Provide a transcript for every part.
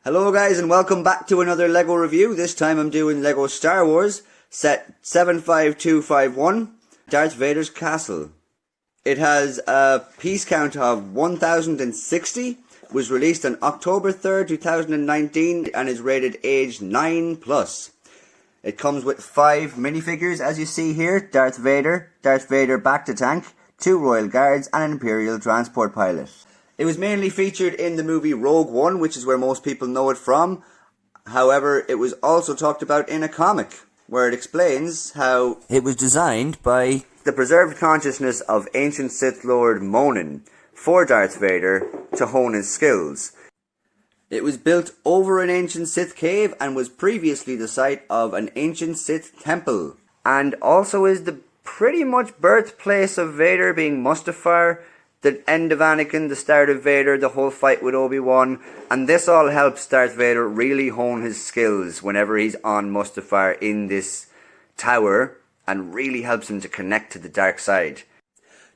Hello guys and welcome back to another LEGO review. This time I'm doing LEGO Star Wars set 75251, Darth Vader's Castle. It has a piece count of 1060, was released on October 3rd, 2019 and is rated age 9+. It comes with 5 minifigures as you see here: Darth Vader back to tank, 2 Royal Guards and an Imperial transport pilot. It was mainly featured in the movie Rogue One, which is where most people know it from. However, it was also talked about in a comic, where it explains how it was designed by the preserved consciousness of ancient Sith Lord Monin for Darth Vader to hone his skills. It was built over an ancient Sith cave and was previously the site of an ancient Sith temple. And also is the pretty much birthplace of Vader, being Mustafar, the end of Anakin, the start of Vader, the whole fight with Obi-Wan, and this all helps Darth Vader really hone his skills whenever he's on Mustafar in this tower, and really helps him to connect to the dark side.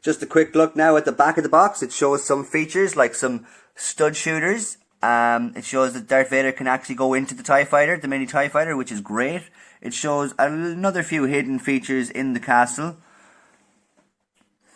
Just a quick look now at the back of the box. It shows some features like some stud shooters. It shows that Darth Vader can actually go into the TIE Fighter, the mini TIE Fighter, which is great. It shows another few hidden features in the castle.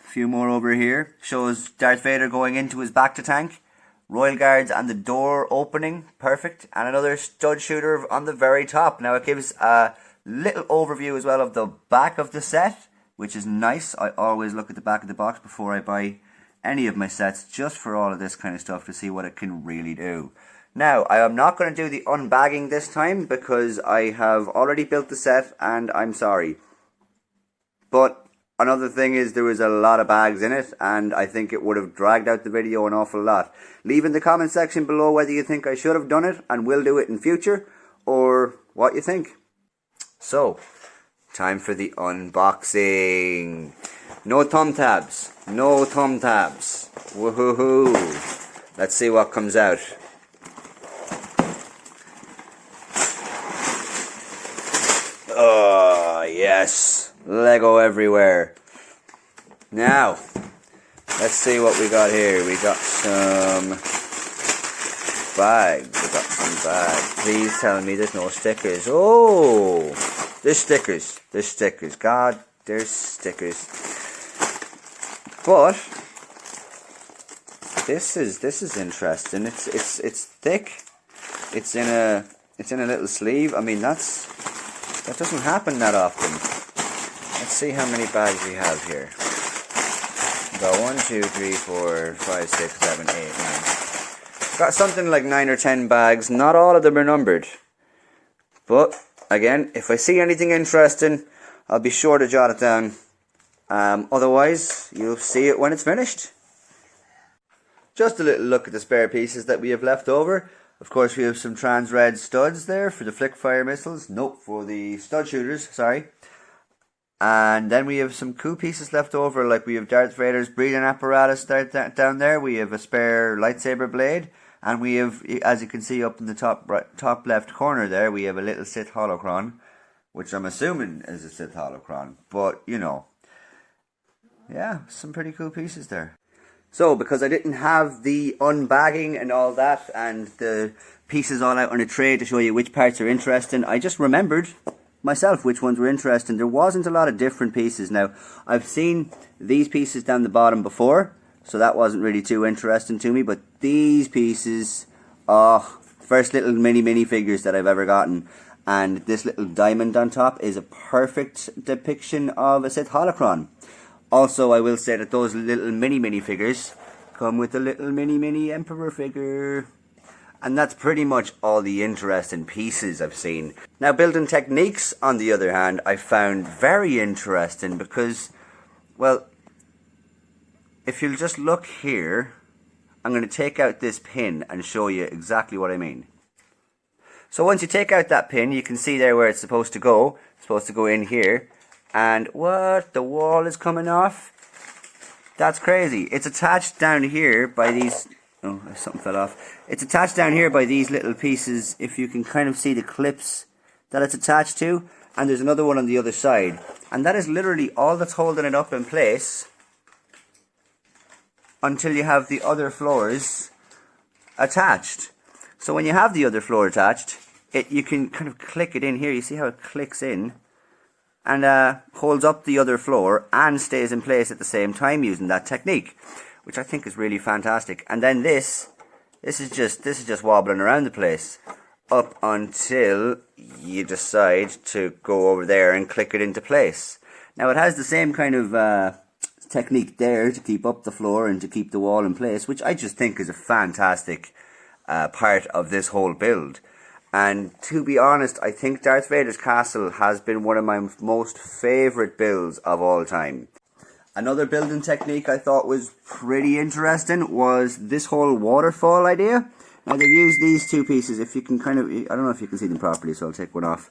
Few more over here. Shows Darth Vader going into his back to tank, Royal Guards and the door opening, perfect, and another stud shooter on the very top. Now it gives a little overview as well of the back of the set, which is nice. I always look at the back of the box before I buy any of my sets, just for all of this kind of stuff, to see what it can really do. Now, I am not going to do the unbagging this time because I have already built the set and I'm sorry. But another thing is, there was a lot of bags in it, and I think it would have dragged out the video an awful lot. Leave in the comment section below whether you think I should have done it and will do it in future, or what you think. So, time for the unboxing. No thumb tabs. No thumb tabs. Woohoo! Let's see what comes out. Oh, yes. Lego everywhere. Now, let's see what we got here. We got some bags. Please tell me there's no stickers. Oh, there's stickers. God, there's stickers. But this is interesting. It's thick. It's in a little sleeve. I mean, that doesn't happen that often. Let's see how many bags we have here. We got 1, 2, 3, 4, 5, 6, 7, 8, 9. Got something like 9 or 10 bags. Not all of them are numbered. But, again, if I see anything interesting, I'll be sure to jot it down. Otherwise, you'll see it when it's finished. Just a little look at the spare pieces that we have left over. Of course, we have some trans-red studs there for the flick-fire missiles. Nope, for the stud shooters, sorry. And then we have some cool pieces left over, like we have Darth Vader's breathing apparatus down there. We have a spare lightsaber blade. And we have, as you can see up in the top left corner there, we have a little Sith holocron, which I'm assuming is a Sith holocron. But, you know, yeah, some pretty cool pieces there. So, because I didn't have the unbagging and all that, and the pieces all out on a tray to show you which parts are interesting, I just remembered myself which ones were interesting. There wasn't a lot of different pieces. Now, I've seen these pieces down the bottom before, so that wasn't really too interesting to me, but these pieces, first little mini figures that I've ever gotten, and this little diamond on top is a perfect depiction of a Sith holocron. Also, I will say that those little mini figures come with a little mini Emperor figure. And that's pretty much all the interesting pieces I've seen. Now, building techniques, on the other hand, I found very interesting because, well, if you'll just look here, I'm going to take out this pin and show you exactly what I mean. So once you take out that pin, you can see there where it's supposed to go. It's supposed to go in here. And what? The wall is coming off? That's crazy. It's attached down here by these... Oh, something fell off. It's attached down here by these little pieces, if you can kind of see the clips that it's attached to. And there's another one on the other side. And that is literally all that's holding it up in place until you have the other floors attached. So when you have the other floor attached, you can kind of click it in here. You see how it clicks in and holds up the other floor and stays in place at the same time using that technique, which I think is really fantastic. And then this is just wobbling around the place up until you decide to go over there and click it into place. Now it has the same kind of technique there to keep up the floor and to keep the wall in place, which I just think is a fantastic part of this whole build. And to be honest, I think Darth Vader's castle has been one of my most favourite builds of all time. Another building technique I thought was pretty interesting was this whole waterfall idea. Now they've used these two pieces, if you can I don't know if you can see them properly, so I'll take one off.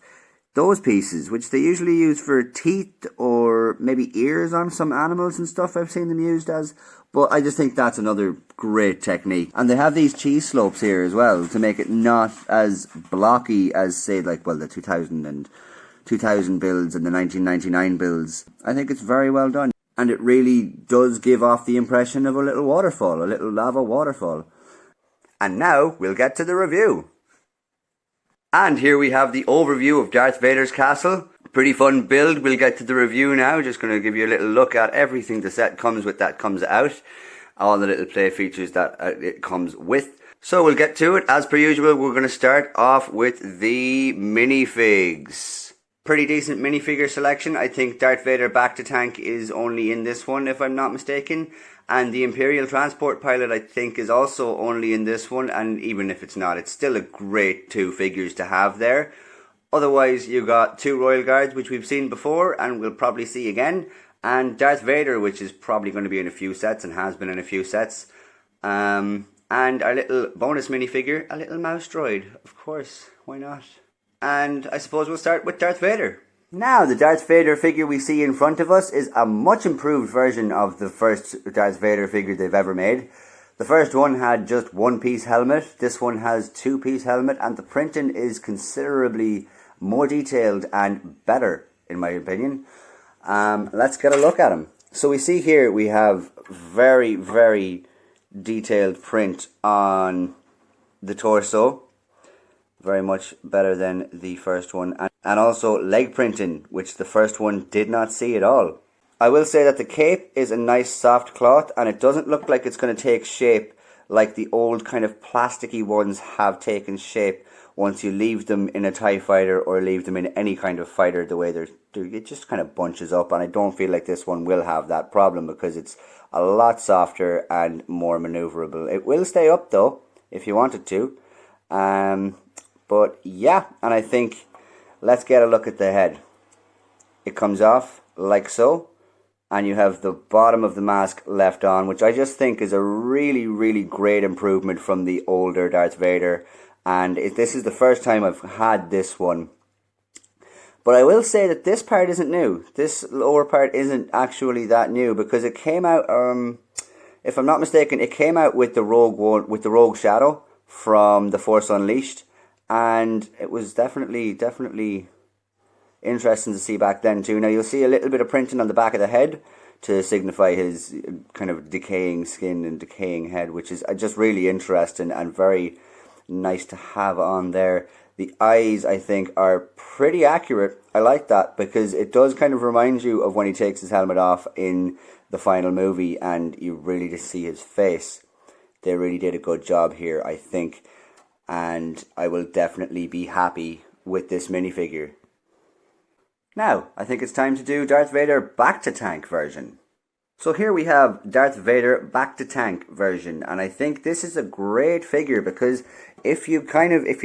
Those pieces, which they usually use for teeth or maybe ears on some animals and stuff, I've seen them used as. But I just think that's another great technique. And they have these cheese slopes here as well to make it not as blocky as, say, like, well, the 2000 builds and the 1999 builds. I think it's very well done. And it really does give off the impression of a little waterfall, a little lava waterfall. And now we'll get to the review. And here we have the overview of Darth Vader's castle. Pretty fun build. We'll get to the review now. Just going to give you a little look at everything the set comes with that comes out. All the little play features that it comes with. So we'll get to it. As per usual, we're going to start off with the minifigs. Pretty decent minifigure selection. I think Darth Vader back to tank is only in this one, if I'm not mistaken. And the Imperial Transport Pilot, I think, is also only in this one. And even if it's not, it's still a great two figures to have there. Otherwise, you got two Royal Guards, which we've seen before and we'll probably see again. And Darth Vader, which is probably going to be in a few sets and has been in a few sets. And our little bonus minifigure, a little mouse droid. Of course, why not? And I suppose we'll start with Darth Vader. Now, the Darth Vader figure we see in front of us is a much improved version of the first Darth Vader figure they've ever made. The first one had just one-piece helmet. This one has two-piece helmet, and the printing is considerably more detailed and better, in my opinion. Let's get a look at him. So we see here we have very, very detailed print on the torso. Very much better than the first one. And also leg printing, which the first one did not see at all. I will say that the cape is a nice soft cloth, and it doesn't look like it's going to take shape like the old kind of plasticky ones have taken shape once you leave them in a TIE fighter or leave them in any kind of fighter. The way it just kind of bunches up, and I don't feel like this one will have that problem because it's a lot softer and more maneuverable. It will stay up though, if you wanted to. But yeah, and I think, let's get a look at the head. It comes off like so, and you have the bottom of the mask left on, which I just think is a really, really great improvement from the older Darth Vader. And this is the first time I've had this one. But I will say that this part isn't new. This lower part isn't actually that new, because it came out, if I'm not mistaken, it came out with the Rogue Shadow from The Force Unleashed. And it was definitely interesting to see back then too. Now you'll see a little bit of printing on the back of the head to signify his kind of decaying skin and decaying head, which is just really interesting and very nice to have on there. The eyes, I think, are pretty accurate. I like that because it does kind of remind you of when he takes his helmet off in the final movie and you really just see his face. They really did a good job here, I think. And I will definitely be happy with this minifigure. Now, I think it's time to do Darth Vader back to tank version. So here we have Darth Vader back to tank version, and I think this is a great figure because if you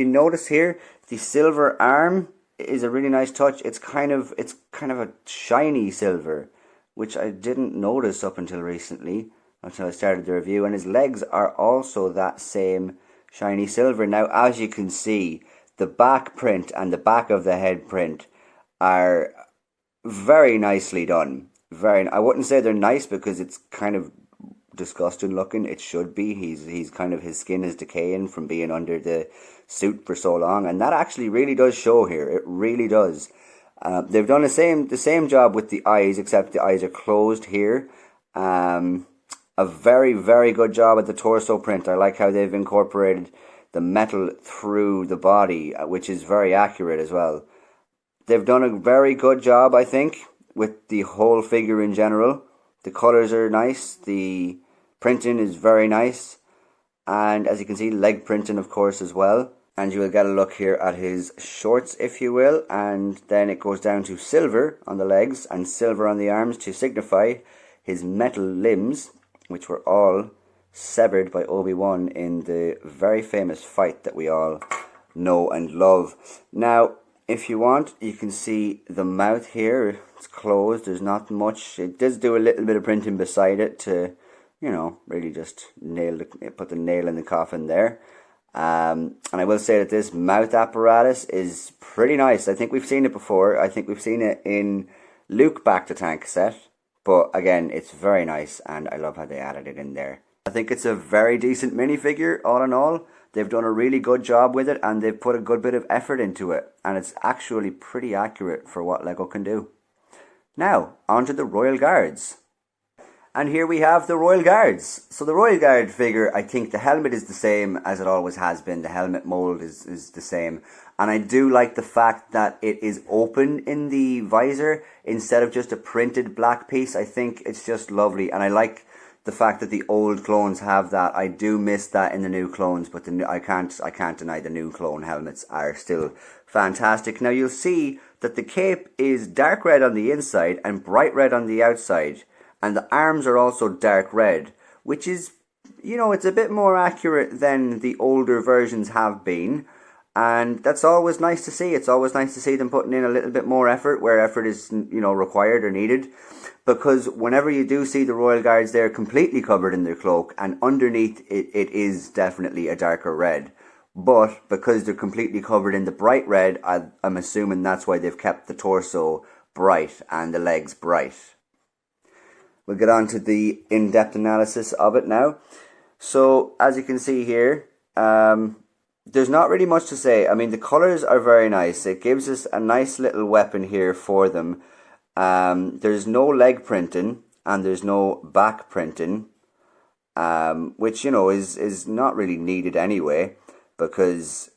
notice here, the silver arm is a really nice touch. It's kind of a shiny silver, which I didn't notice up until recently, until I started the review, and his legs are also that same shiny silver. Now, as you can see, the back print and the back of the head print are very nicely done. I wouldn't say they're nice because it's kind of disgusting looking. It should be. He's kind of, his skin is decaying from being under the suit for so long, and that actually really does show here. It really does. They've done the same job with the eyes, except the eyes are closed here. A very, very good job at the torso print. I like how they've incorporated the metal through the body, which is very accurate as well. They've done a very good job, I think, with the whole figure in general. The colours are nice, the printing is very nice, and as you can see, leg printing of course as well. And you will get a look here at his shorts, if you will, and then it goes down to silver on the legs and silver on the arms to signify his metal limbs, which were all severed by Obi-Wan in the very famous fight that we all know and love. Now, if you want, you can see the mouth here. It's closed, there's not much. It does do a little bit of printing beside it to, you know, really just put the nail in the coffin there. And I will say that this mouth apparatus is pretty nice. I think we've seen it before. I think we've seen it in Luke Back to Tank set. But again, it's very nice and I love how they added it in there. I think it's a very decent minifigure all in all. They've done a really good job with it and they've put a good bit of effort into it. And it's actually pretty accurate for what LEGO can do. Now, on to the Royal Guards. And here we have the Royal Guards. So the Royal Guard figure, I think the helmet is the same as it always has been. The helmet mould is the same. And I do like the fact that it is open in the visor instead of just a printed black piece. I think it's just lovely. And I like the fact that the old clones have that. I do miss that in the new clones, but I can't deny the new clone helmets are still fantastic. Now you'll see that the cape is dark red on the inside and bright red on the outside. And the arms are also dark red, which is, you know, it's a bit more accurate than the older versions have been. And that's always nice to see. It's always nice to see them putting in a little bit more effort where effort is, you know, required or needed. Because whenever you do see the Royal Guards, they're completely covered in their cloak. And underneath it is definitely a darker red. But because they're completely covered in the bright red, I'm assuming that's why they've kept the torso bright and the legs bright. We'll get on to the in-depth analysis of it now. So, as you can see here, there's not really much to say. I mean, the colours are very nice. It gives us a nice little weapon here for them. There's no leg printing and there's no back printing, which, you know, is not really needed anyway because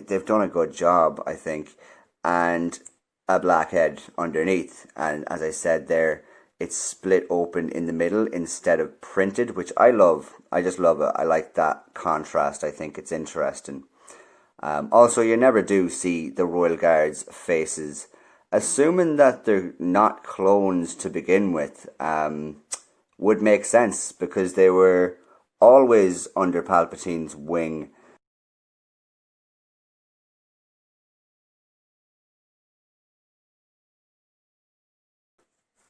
they've done a good job, I think. And a black head underneath. And as I said there, it's split open in the middle instead of printed, which I love. I just love it. I like that contrast. I think it's interesting. Also, you never do see the Royal Guards' faces. Assuming that they're not clones to begin with, would make sense because they were always under Palpatine's wing.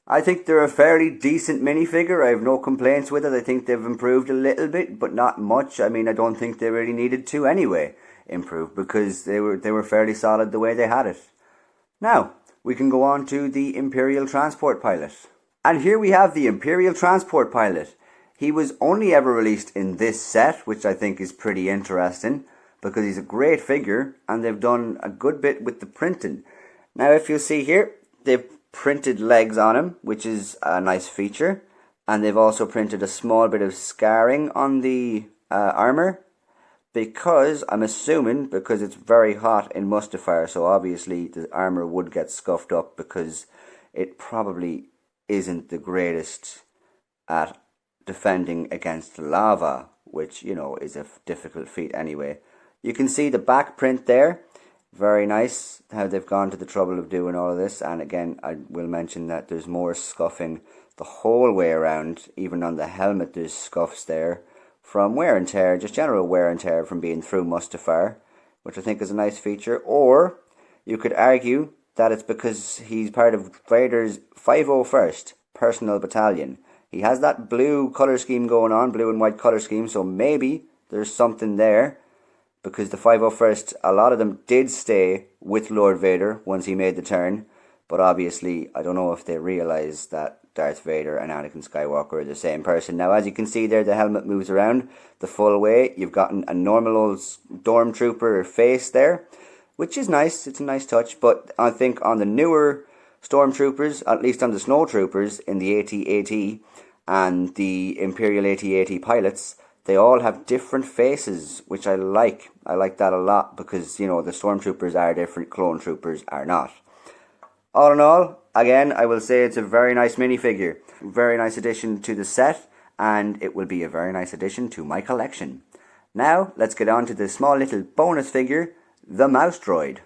I think they're a fairly decent minifigure. I have no complaints with it. I think they've improved a little bit, but not much. I mean, I don't think they really needed to anyway improve because they were fairly solid the way they had it. Now, we can go on to the Imperial Transport Pilot. And here we have the Imperial Transport Pilot. He was only ever released in this set, which I think is pretty interesting because he's a great figure and they've done a good bit with the printing. Now, if you see here, they've printed legs on him, which is a nice feature, and they've also printed a small bit of scarring on the armor because I'm assuming because it's very hot in Mustafar, so obviously the armor would get scuffed up because it probably isn't the greatest at defending against lava, which, you know, is a difficult feat anyway. You can see the back print there. Very nice how they've gone to the trouble of doing all of this. And again, I will mention that there's more scuffing the whole way around. Even on the helmet there's scuffs there from wear and tear, just general wear and tear from being through Mustafar, which I think is a nice feature. Or you could argue that it's because he's part of Vader's 501st Personal Battalion. He has that blue colour scheme going on, blue and white colour scheme, so maybe there's something there. Because the 501st, a lot of them did stay with Lord Vader once he made the turn. But obviously, I don't know if they realise that Darth Vader and Anakin Skywalker are the same person. Now, as you can see there, the helmet moves around the full way. You've gotten a normal old stormtrooper face there, which is nice. It's a nice touch. But I think on the newer stormtroopers, at least on the snowtroopers in the AT-AT and the Imperial AT-AT pilots, They all have different faces, which I like. I like that a lot because, you know, the stormtroopers are different, clone troopers are not. All in all, again, I will say it's a very nice minifigure. Very nice addition to the set, and it will be a very nice addition to my collection. Now, let's get on to the small little bonus figure, the mouse droid.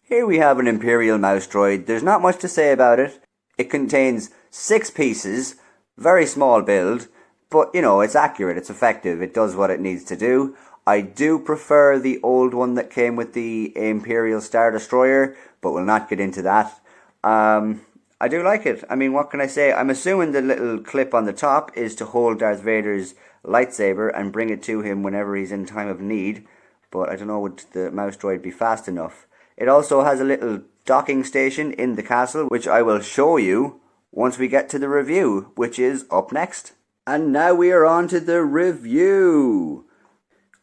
Here we have an Imperial mouse droid. There's not much to say about it. It contains 6 pieces, very small build, but you know, it's accurate, it's effective, it does what it needs to do. I do prefer the old one that came with the Imperial Star Destroyer, but we'll not get into that. I do like it. I mean, what can I say? I'm assuming the little clip on the top is to hold Darth Vader's lightsaber and bring it to him whenever he's in time of need, but I don't know, would the mouse droid be fast enough? It also has a little docking station in the castle, which I will show you once we get to the review, which is up next. And now we are on to the review.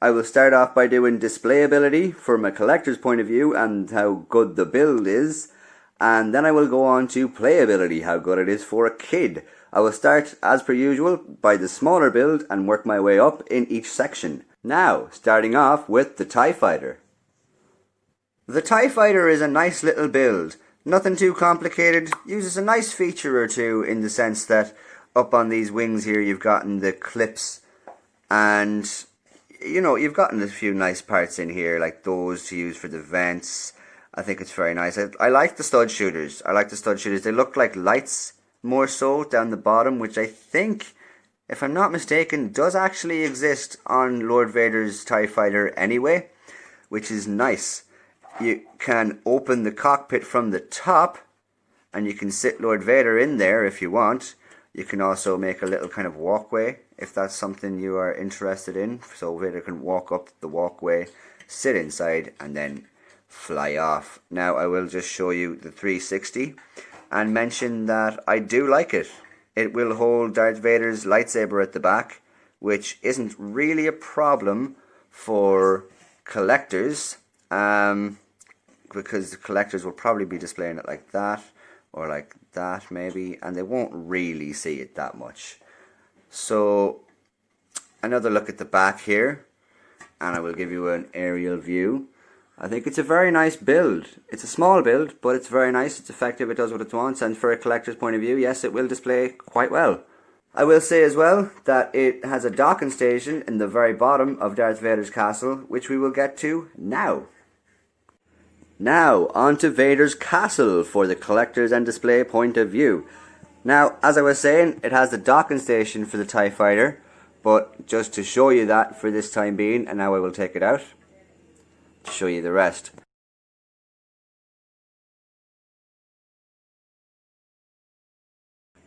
I will start off by doing displayability from a collector's point of view and how good the build is. And then I will go on to playability, how good it is for a kid. I will start, as per usual, by the smaller build and work my way up in each section. Now, starting off with the TIE Fighter. The TIE Fighter is a nice little build. Nothing too complicated. Uses a nice feature or two in the sense that up on these wings here you've gotten the clips, and you know, you've gotten a few nice parts in here like those to use for the vents. I think it's very nice. I like the stud shooters. They look like lights more so down the bottom, which I think, if I'm not mistaken, does actually exist on Lord Vader's TIE Fighter anyway, which is nice. You can open the cockpit from the top and you can sit Lord Vader in there if you want. You can also make a little kind of walkway if that's something you are interested in. So Vader can walk up the walkway, sit inside, and then fly off. Now I will just show you the 360 and mention that I do like it. It will hold Darth Vader's lightsaber at the back, which isn't really a problem for collectors, because the collectors will probably be displaying it like that, or like that maybe, and they won't really see it that much. So another look at the back here, and I will give you an aerial view. I think it's a very nice build. It's a small build, but it's very nice, it's effective, it does what it wants, and for a collector's point of view, yes, it will display quite well. I will say as well that it has a docking station in the very bottom of Darth Vader's castle, which we will get to now. Now, on to Vader's castle for the collector's and display point of view. Now, as I was saying, it has the docking station for the TIE Fighter, but just to show you that for this time being, and now I will take it out to show you the rest.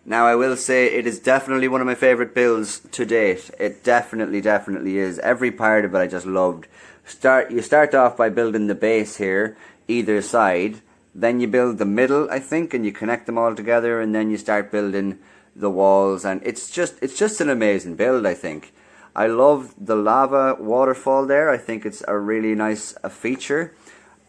Now, I will say it is definitely one of my favourite builds to date. It definitely is. Every part of it I just loved. You start off by building the base here, either side, then you build the middle, I think, and you connect them all together, and then you start building the walls, and it's just an amazing build, I think. I love the lava waterfall there. I think it's a really nice feature.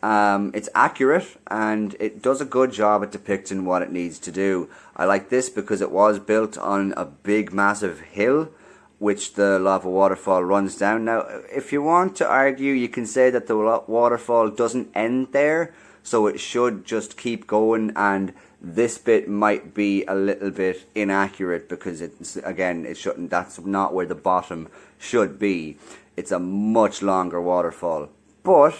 It's accurate, and it does a good job at depicting what it needs to do. I like this because it was built on a big massive hill, which the lava waterfall runs down. Now, if you want to argue, you can say that the waterfall doesn't end there, so it should just keep going, and this bit might be a little bit inaccurate because it's, again, it shouldn't, that's not where the bottom should be. It's a much longer waterfall. But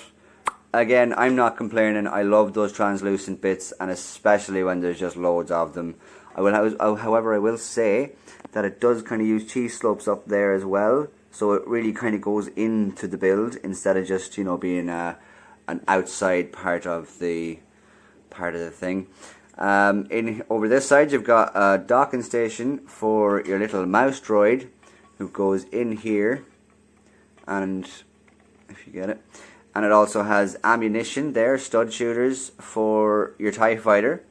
again, I'm not complaining. I love those translucent bits, and especially when there's just loads of them. However, I will say that it does kind of use cheese slopes up there as well, so it really kind of goes into the build instead of just, you know, being an outside part of the thing. Over this side, you've got a docking station for your little mouse droid, who goes in here, and if you get it. And it also has ammunition there, stud shooters for your TIE Fighter.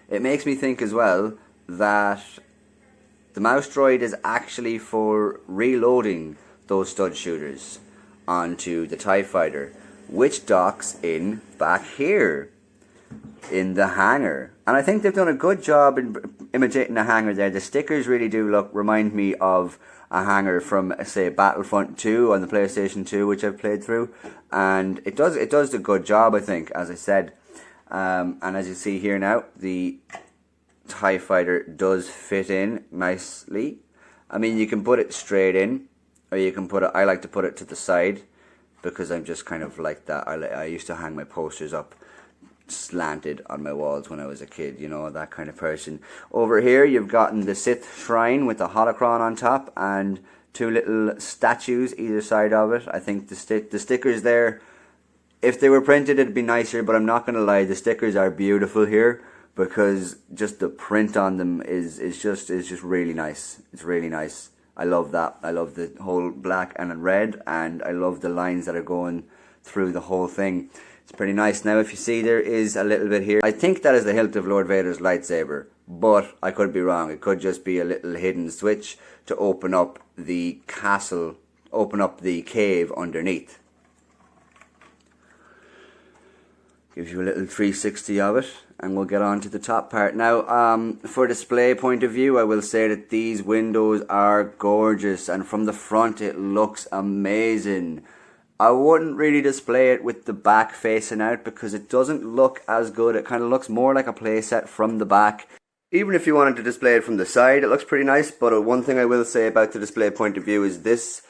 It makes me think as well that the mouse droid is actually for reloading those stud shooters onto the TIE Fighter, which docks in back here in the hangar. And I think they've done a good job in imitating the hangar there. The stickers really do remind me of a hanger from, say, Battlefront 2 on the PlayStation 2, which I've played through, and it does a good job, I think, as I said. And as you see here now, the TIE Fighter does fit in nicely. I mean, you can put it straight in, or you can put it, I like to put it to the side, because I'm just kind of like that. I used to hang my posters up slanted on my walls when I was a kid, you know, that kind of person. Over here you've gotten the Sith Shrine with the holocron on top and two little statues either side of it. I think the stickers there, if they were printed it'd be nicer, but I'm not going to lie, the stickers are beautiful here, because just the print on them is just really nice. It's really nice. I love that. I love the whole black and red, and I love the lines that are going through the whole thing. It's pretty nice. Now, if you see, there is a little bit here. I think that is the hilt of Lord Vader's lightsaber, but I could be wrong. It could just be a little hidden switch to open up the castle, open up the cave underneath. Gives you a little 360 of it, and we'll get on to the top part. Now, for display point of view, I will say that these windows are gorgeous, and from the front it looks amazing. I wouldn't really display it with the back facing out because it doesn't look as good. It kind of looks more like a playset from the back. Even if you wanted to display it from the side, it looks pretty nice. But one thing I will say about the display point of view is this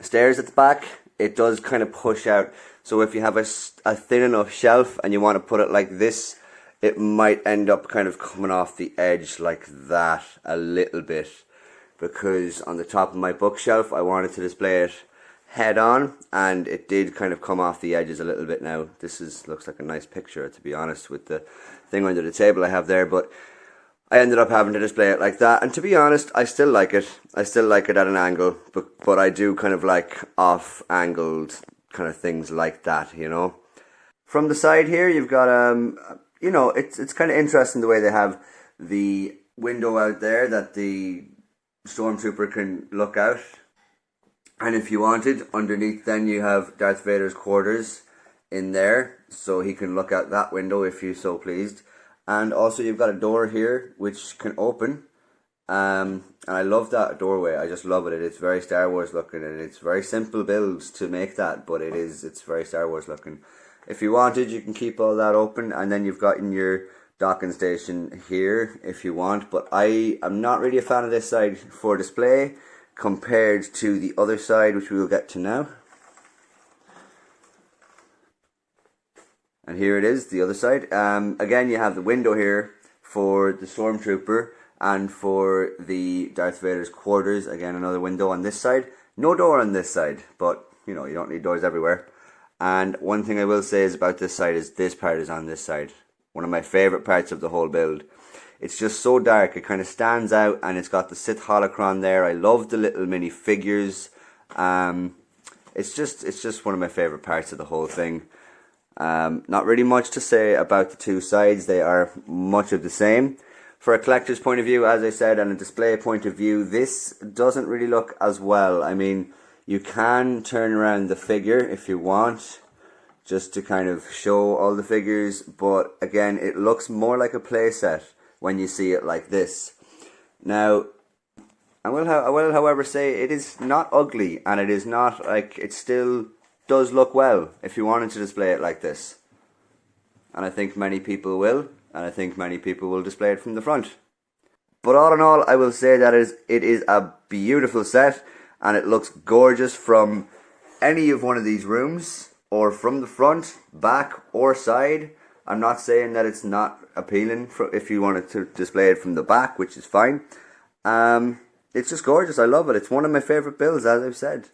stairs at the back, it does kind of push out. So if you have a thin enough shelf and you want to put it like this, it might end up kind of coming off the edge like that a little bit. Because on the top of my bookshelf, I wanted to display it head on, and it did kind of come off the edges a little bit. Now this looks like a nice picture, to be honest, with the thing under the table I have there, but I ended up having to display it like that, and to be honest, I still like it. I still like it at an angle, but I do kind of like off-angled kind of things like that, you know. From the side here, you've got you know, it's kind of interesting the way they have the window out there that the stormtrooper can look out. And if you wanted, underneath then you have Darth Vader's quarters in there, so he can look out that window if you so pleased. And also you've got a door here which can open, and I love that doorway. I just love it. It's very Star Wars looking, and it's very simple builds to make that, but it's very Star Wars looking. If you wanted, you can keep all that open, and then you've got in your docking station here if you want, but I am not really a fan of this side for display compared to the other side, which we will get to now. And here it is, the other side. Again, you have the window here for the stormtrooper and for the Darth Vader's quarters. Again, another window on this side. No door on this side, but you know, you don't need doors everywhere. And one thing I will say is about this side is this part is on this side. One of my favourite parts of the whole build. It's just so dark, it kind of stands out, and it's got the Sith holocron there. I love the little mini figures. It's just one of my favourite parts of the whole thing. Not really much to say about the two sides. They are much of the same. For a collector's point of view, as I said, and a display point of view, this doesn't really look as well. I mean, you can turn around the figure if you want, just to kind of show all the figures, but again, it looks more like a playset when you see it like this. Now, I will however say it is not ugly, and it is not like, it still does look well if you wanted to display it like this. And I think many people will, and I think many people will display it from the front. But all in all, I will say that it is a beautiful set, and it looks gorgeous from any of one of these rooms, or from the front, back, or side. I'm not saying that it's not appealing if you wanted to display it from the back, which is fine. It's just gorgeous. I love it. It's one of my favourite builds, as I've said.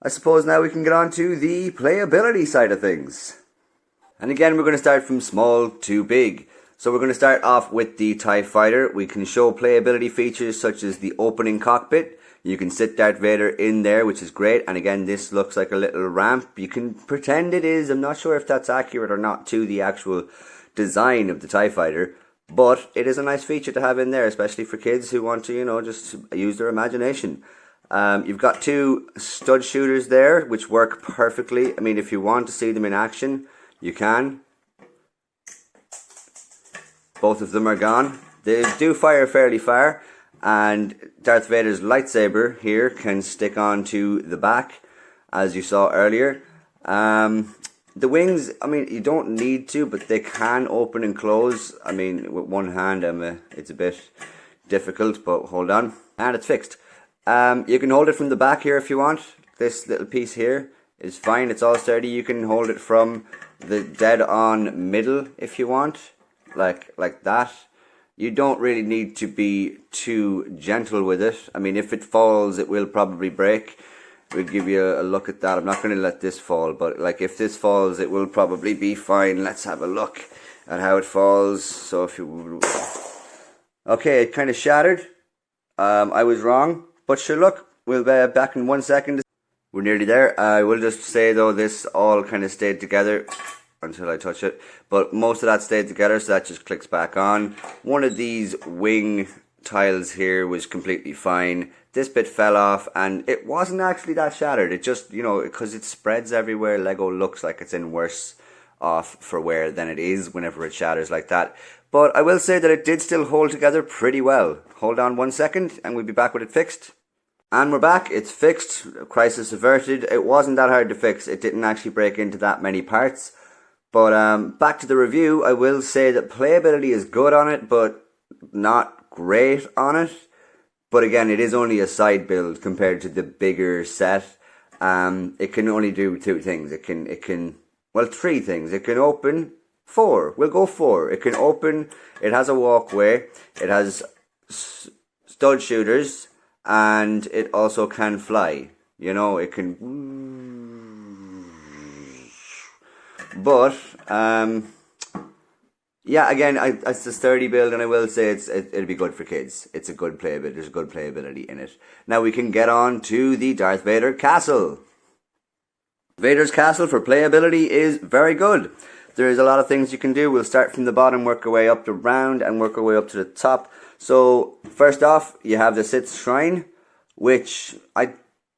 I suppose now we can get on to the playability side of things. And again, we're going to start from small to big. So we're going to start off with the TIE Fighter. We can show playability features such as the opening cockpit. You can sit Darth Vader in there, which is great. And again, this looks like a little ramp. You can pretend it is. I'm not sure if that's accurate or not to the actual design of the TIE Fighter. But it is a nice feature to have in there, especially for kids who want to, you know, just use their imagination. You've got two stud shooters there, which work perfectly. I mean, if you want to see them in action, you can. Both of them are gone. They do fire fairly far. And Darth Vader's lightsaber here can stick onto the back, as you saw earlier. The wings, I mean, you don't need to, but they can open and close. I mean, with one hand, it's a bit difficult, but hold on. And it's fixed. You can hold it from the back here if you want. This little piece here is fine. It's all sturdy. You can hold it from the dead-on middle if you want, like that. You don't really need to be too gentle with it. I mean, if it falls, it will probably break. We'll give you a look at that. I'm not going to let this fall, but like if this falls, it will probably be fine. Let's have a look at how it falls. So if you... Okay, it kind of shattered. I was wrong, but sure, look, we'll be back in 1 second. We're nearly there. I will just say though, this all kind of stayed together until I touch it, but most of that stayed together, so that just clicks back on. One of these wing tiles here was completely fine. This bit fell off, and it wasn't actually that shattered. It just, you know, because it spreads everywhere, Lego looks like it's in worse off for wear than it is whenever it shatters like that. But I will say that it did still hold together pretty well. Hold on 1 second, and we'll be back with it fixed. And we're back. It's fixed. Crisis averted. It wasn't that hard to fix. It didn't actually break into that many parts. But back to the review, I will say that playability is good on it, but not great on it. But again, it is only a side build compared to the bigger set. It can only do two things. It can, well, three things. It can open, four. We'll go four. It can open, it has a walkway, it has stud shooters, and it also can fly. You know, it can... But, yeah, again, it's a sturdy build, and I will say it'll be good for kids. It's a good playability. There's good playability in it. Now we can get on to the Darth Vader castle. Vader's castle for playability is very good. There's a lot of things you can do. We'll start from the bottom, work our way up the round, and work our way up to the top. So first off, you have the Sith Shrine, which I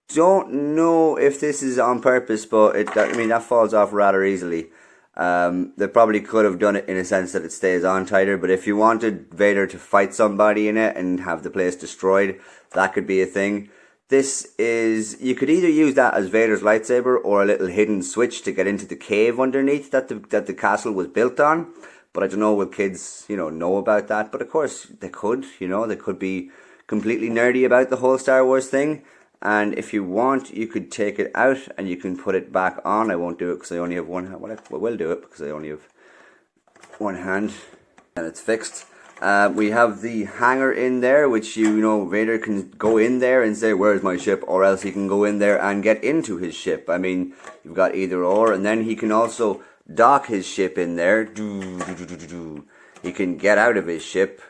don't know if this is on purpose, but I mean that falls off rather easily. They probably could have done it in a sense that it stays on tighter, but if you wanted Vader to fight somebody in it and have the place destroyed, that could be a thing. This is, you could either use that as Vader's lightsaber or a little hidden switch to get into the cave underneath that the castle was built on. But I don't know, will kids, know about that? But of course they could, they could be completely nerdy about the whole Star Wars thing. And if you want, you could take it out and you can put it back on. I won't do it because I only have one hand. Well, I will do it because I only have one hand. And it's fixed. We have the hangar in there, which Vader can go in there and say, "Where's my ship?" Or else he can go in there and get into his ship. I mean, you've got either or. And then he can also dock his ship in there. He can get out of his ship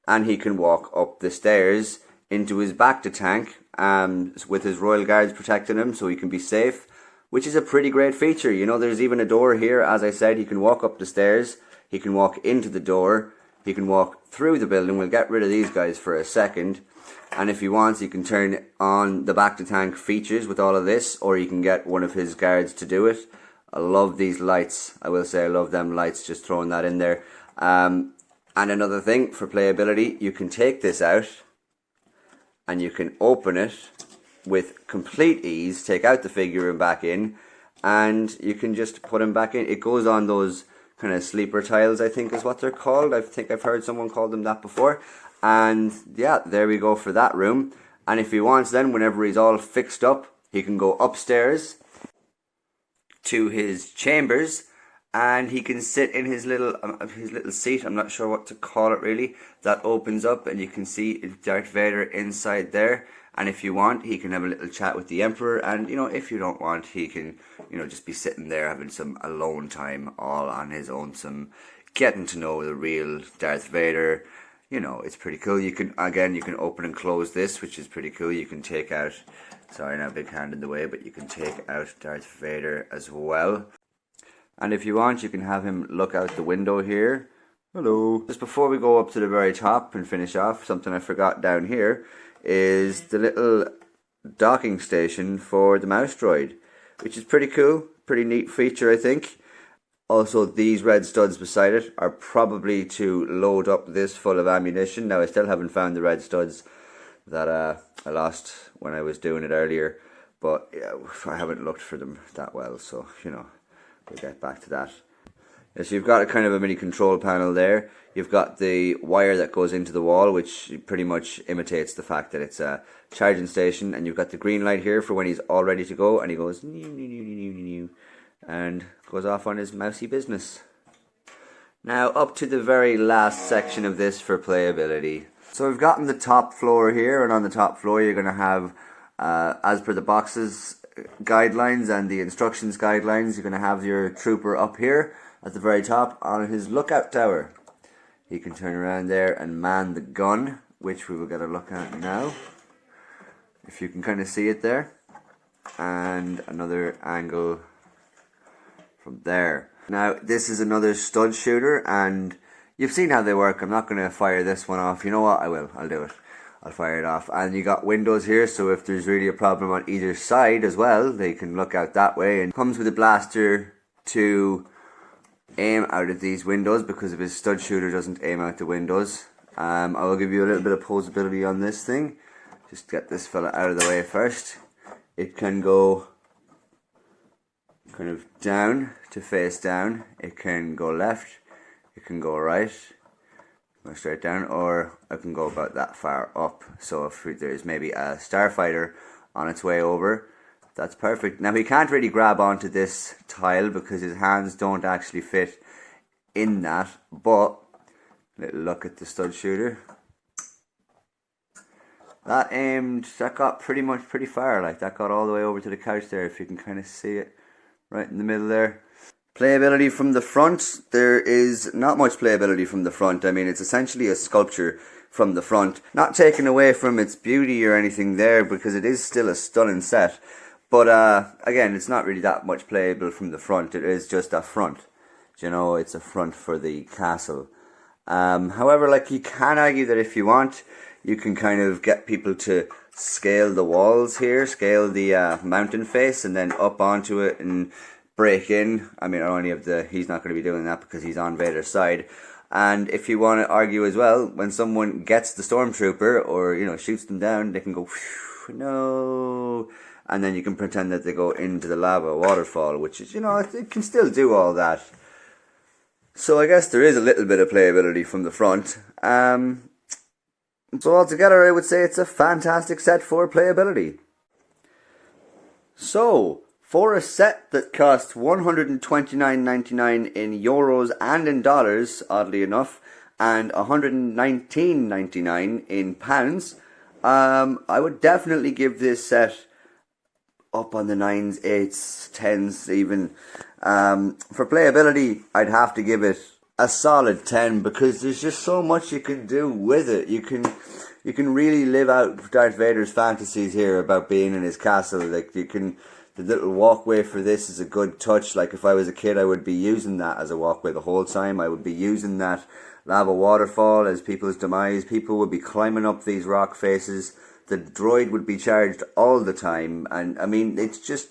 and he can walk up the stairs into his Bacta tank. With his royal guards protecting him so he can be safe, which is a pretty great feature. There's even a door here. As I said, he can walk up the stairs, he can walk into the door, he can walk through the building. We'll get rid of these guys for a second, and if he wants, he can turn on the Bacta tank features with all of this, or he can get one of his guards to do it. I love these lights. I will say I love them lights, just throwing that in there. And another thing for playability, you can take this out and you can open it with complete ease, take out the figure and back in, and you can just put him back in. It goes on those kind of sleeper tiles, I think is what they're called. I think I've heard someone call them that before. And yeah, there we go for that room. And if he wants then, whenever he's all fixed up, he can go upstairs to his chambers, and he can sit in his little seat. I'm not sure what to call it really. That opens up and you can see Darth Vader inside there. And if you want, he can have a little chat with the Emperor. And if you don't want, he can just be sitting there having some alone time all on his own, some getting to know the real Darth Vader. It's pretty cool. You can open and close this, which is pretty cool. You can take out, sorry now, big hand in the way, but you can take out Darth Vader as well. And if you want, you can have him look out the window here. Hello. Just before we go up to the very top and finish off, something I forgot down here is the little docking station for the mouse droid, which is pretty cool. Pretty neat feature, I think. Also, these red studs beside it are probably to load up this full of ammunition. Now, I still haven't found the red studs that I lost when I was doing it earlier. But yeah, I haven't looked for them that well, so, you know, we'll get back to that. Yeah, so you've got a kind of a mini control panel there. You've got the wire that goes into the wall, which pretty much imitates the fact that it's a charging station. And you've got the green light here for when he's all ready to go, and he goes and goes off on his mousy business. Now up to the very last section of this for playability. So we've gotten the top floor here, and on the top floor you're going to have, as per the boxes guidelines and the instructions guidelines, you're going to have your trooper up here at the very top on his lookout tower. He can turn around there and man the gun, which we will get a look at now, if you can kind of see it there, and another angle from there. Now this is another stud shooter, and you've seen how they work. I'm not going to fire this one off. You know what, I'll do it. I'll fire it off. And you got windows here, so if there's really a problem on either side as well, they can look out that way. And comes with a blaster to aim out of these windows, because if his stud shooter doesn't aim out the windows. I will give you a little bit of posability on this thing. Just get this fella out of the way first. It can go kind of down to face down. It can go left. It can go right. Go straight down, or I can go about that far up. So if there's maybe a starfighter on its way over, that's perfect. Now he can't really grab onto this tile because his hands don't actually fit in that, but little look at the stud shooter. That got pretty far, like that got all the way over to the couch there, if you can kind of see it right in the middle there. Playability from the front, there is not much playability from the front. I mean, it's essentially a sculpture from the front, not taken away from its beauty or anything there, because it is still a stunning set. But again, it's not really that much playable from the front. It is just a front. You know, it's a front for the castle. However, like, you can argue that if you want, you can kind of get people to scale the walls here, scale the mountain face, and then up onto it and break in. I mean, he's not going to be doing that because he's on Vader's side. And if you want to argue as well, when someone gets the stormtrooper or, you know, shoots them down, they can go, no, and then you can pretend that they go into the lava waterfall, which is, you know, it can still do all that. So I guess there is a little bit of playability from the front. So altogether, I would say it's a fantastic set for playability. So, for a set that costs $129.99 in euros and in dollars, oddly enough, and $119.99 in pounds, I would definitely give this set up on the 9s, 8s, 10s even. For playability, I'd have to give it a solid 10, because there's just so much you can do with it. You can really live out Darth Vader's fantasies here about being in his castle. Like, the little walkway for this is a good touch. Like, if I was a kid, I would be using that as a walkway the whole time. I would be using that lava waterfall as people's demise. People would be climbing up these rock faces. The droid would be charged all the time. And, I mean, it's just,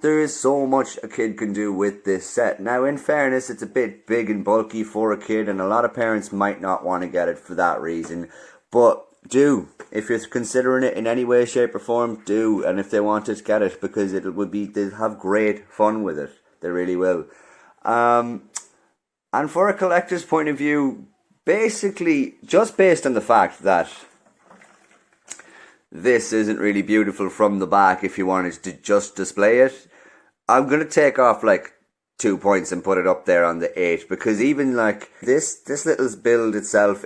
there is so much a kid can do with this set. Now, in fairness, it's a bit big and bulky for a kid, and a lot of parents might not want to get it for that reason. But do, if you're considering it in any way, shape or form, do. And if they want it, get it, because they'll have great fun with it. They really will. And for a collector's point of view, basically, just based on the fact that this isn't really beautiful from the back, if you wanted to just display it, I'm going to take off like 2 points and put it up there on the 8, because even like this little build itself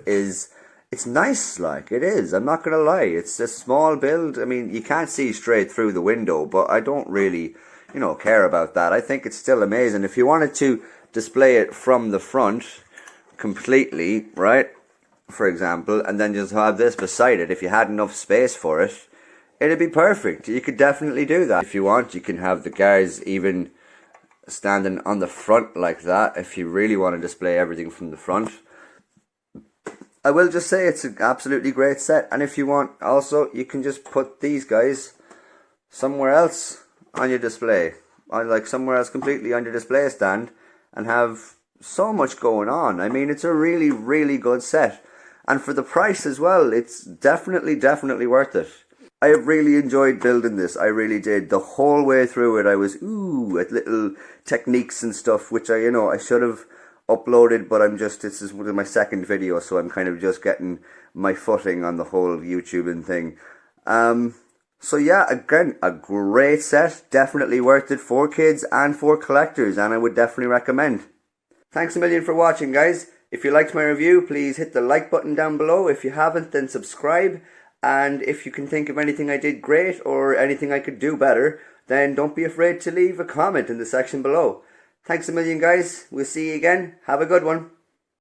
it's nice, like, it is. I'm not going to lie. It's a small build. I mean, you can't see straight through the window, but I don't really, you know, care about that. I think it's still amazing. If you wanted to display it from the front completely, right, for example, and then just have this beside it, if you had enough space for it, it'd be perfect. You could definitely do that. If you want, you can have the guards even standing on the front like that, if you really want to display everything from the front. I will just say it's an absolutely great set, and if you want, also, you can just put these guys somewhere else on your display, like somewhere else completely on your display stand, and have so much going on. I mean, it's a really, really good set. And for the price as well, it's definitely worth it. I have really enjoyed building this. I really did. The whole way through it, I was, at little techniques and stuff, which I should have uploaded, but this is my second video, so I'm kind of just getting my footing on the whole YouTubing thing. So yeah, again, a great set. Definitely worth it for kids and for collectors, and I would definitely recommend. Thanks a million for watching, guys. If you liked my review, please hit the like button down below. If you haven't, then subscribe. And if you can think of anything I did great or anything I could do better, then don't be afraid to leave a comment in the section below. Thanks a million, guys. We'll see you again. Have a good one.